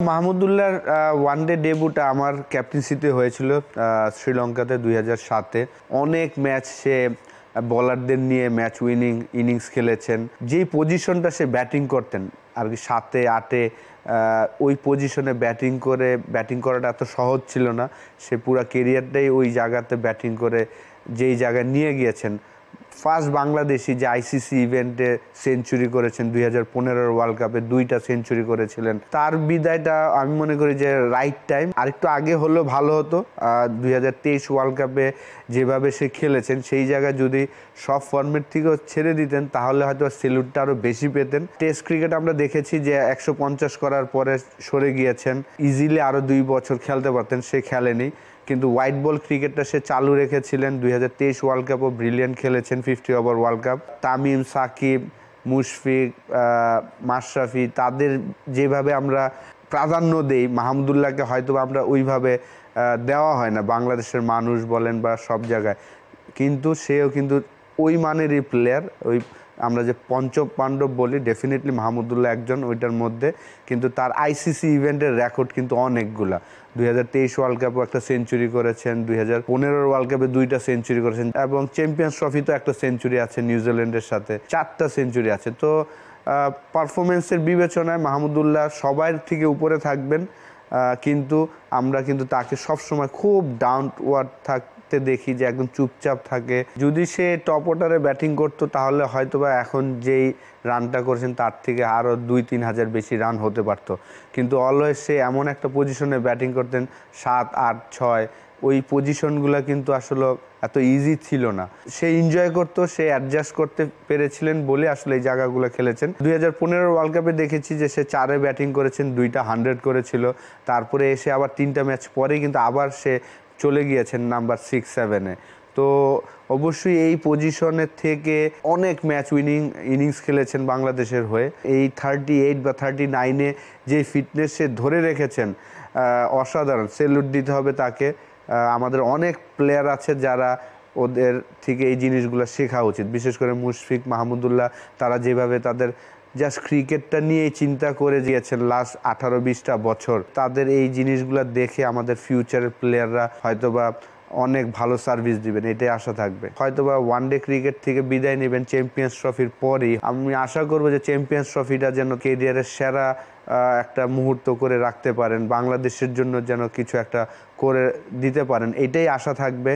মাহমুদুল্লাহর one day ডেবিউটা আমার ক্যাপ্টেন্সিতে হয়েছিল শ্রীলঙ্কাতে 2007-এ। অনেক ম্যাচ সে বোলারদের নিয়ে ম্যাচ উইনিং ইনিংস খেলেছেন। যেই পজিশনটা সে ব্যাটিং করতেন আর কি 7-8-এ, ওই পজিশনে ব্যাটিং করাটা এত সহজ ছিল না। সে পুরো কেরিয়ারটাই ওই জায়গাতে ব্যাটিং করে যেই জায়গায় নিয়ে গিয়েছেন। ফার্স্ট বাংলাদেশি যে আইসিসি ইভেন্টে সেঞ্চুরি করেছেন 2015-এর ওয়ার্ল্ড কাপে 2টা সেঞ্চুরি করেছিলেন। তার বিদায়টা আমি মনে করি যে রাইট টাইম। আরেকটু আগে হলেও ভালো হতো। 2023 ওয়ার্ল্ড কাপে যেভাবে সে খেলেছেন সেই জায়গায় যদি সব ফর্মেট থেকেও ছেড়ে দিতেন তাহলে হয়তো সেলুটটা আরও বেশি পেতেন। টেস্ট ক্রিকেট আমরা দেখেছি যে 150 করার পরে সরে গিয়েছেন। ইজিলি আরও 2 বছর খেলতে পারতেন, সে খেলেনি। কিন্তু হোয়াইট বল ক্রিকেটটা সে চালু রেখেছিলেন। 2023 ওয়ার্ল্ড কাপও ব্রিলিয়ান্ট খেলেছেন, 50 over world cup. Tamim, Shakib, Mushfiq, Mashrafi, তাদের যেভাবে আমরা প্রাধান্য দেই, মাহমুদুল্লাহকে হয়তো আমরা ওইভাবে দেওয়া হয় না বাংলাদেশের মানুষ বলেন বা সব জায়গায়। কিন্তু সেও কিন্তু ওই মানেরই প্লেয়ার। ওই আমরা যে পঞ্চপাণ্ডব বলি, ডেফিনেটলি মাহমুদুল্লাহ একজন ওইটার মধ্যে। কিন্তু তার আইসিসি ইভেন্টের রেকর্ড কিন্তু অনেকগুলা। 2023 ওয়ার্ল্ড কাপও একটা সেঞ্চুরি করেছেন, 2015 ওয়ার্ল্ড কাপে 2টা সেঞ্চুরি করেছেন, এবং চ্যাম্পিয়ন্স ট্রফিতেও একটা সেঞ্চুরি আছে নিউজিল্যান্ডের সাথে, 4টা সেঞ্চুরি আছে। তো পারফরমেন্সের বিবেচনায় মাহমুদুল্লাহ সবার থেকে উপরে থাকবেন। কিন্তু আমরা কিন্তু তাকে সবসময় খুব ডাউন টু আর্থ থাকতে দেখি, যে একদম চুপচাপ থাকে। যদি সে টপ অর্ডারে ব্যাটিং করতো তাহলে হয়তোবা এখন যেই রানটা করেছেন তার থেকে আরও 2-3 হাজার বেশি রান হতে পারতো। কিন্তু অলওয়েজ সে এমন একটা পজিশনে ব্যাটিং করতেন 7, 8, 6, ওই পজিশনগুলো কিন্তু আসলে এত ইজি ছিল না। সে এনজয় করতো, সে অ্যাডজাস্ট করতে পেরেছিলেন বলে আসলে এই জায়গাগুলো খেলেছেন। 2015 ওয়ার্ল্ড কাপে দেখেছি যে সে 4-এ ব্যাটিং করেছেন, 2টা 100 করেছিল। তারপরে এসে আবার 3টা ম্যাচ পরেই কিন্তু আবার সে চলে গিয়েছেন নাম্বার 6-7-এ। তো অবশ্যই এই পজিশনের থেকে অনেক ম্যাচ উইনিং ইনিংস খেলেছেন বাংলাদেশের হয়ে। এই 38 বা 39-এ যে ফিটনেস সে ধরে রেখেছেন, অসাধারণ। সেলুট দিতে হবে তাকে। আমাদের অনেক প্লেয়ার আছে যারা ওদের থেকে এই জিনিসগুলো শেখা উচিত, বিশেষ করে মুশফিক, মাহমুদুল্লাহ। তারা যেভাবে তাদের জাস্ট ক্রিকেটটা নিয়েই চিন্তা করে গিয়েছেন লাস্ট 18-20টা বছর, তাদের এই জিনিসগুলো দেখে আমাদের ফিউচারের প্লেয়াররা হয়তোবা অনেক ভালো সার্ভিস দিবেন, এটাই আশা থাকবে। হয়তোবা ওয়ানডে ক্রিকেট থেকে বিদায় নেবেন চ্যাম্পিয়ন্স ট্রফির পরেই। আমি আশা করব যে চ্যাম্পিয়ন্স ট্রফিটা যেন কেরিয়ারের সেরা একটা মুহূর্ত করে রাখতে পারেন, বাংলাদেশের জন্য যেন কিছু একটা করে দিতে পারেন, এটাই আশা থাকবে।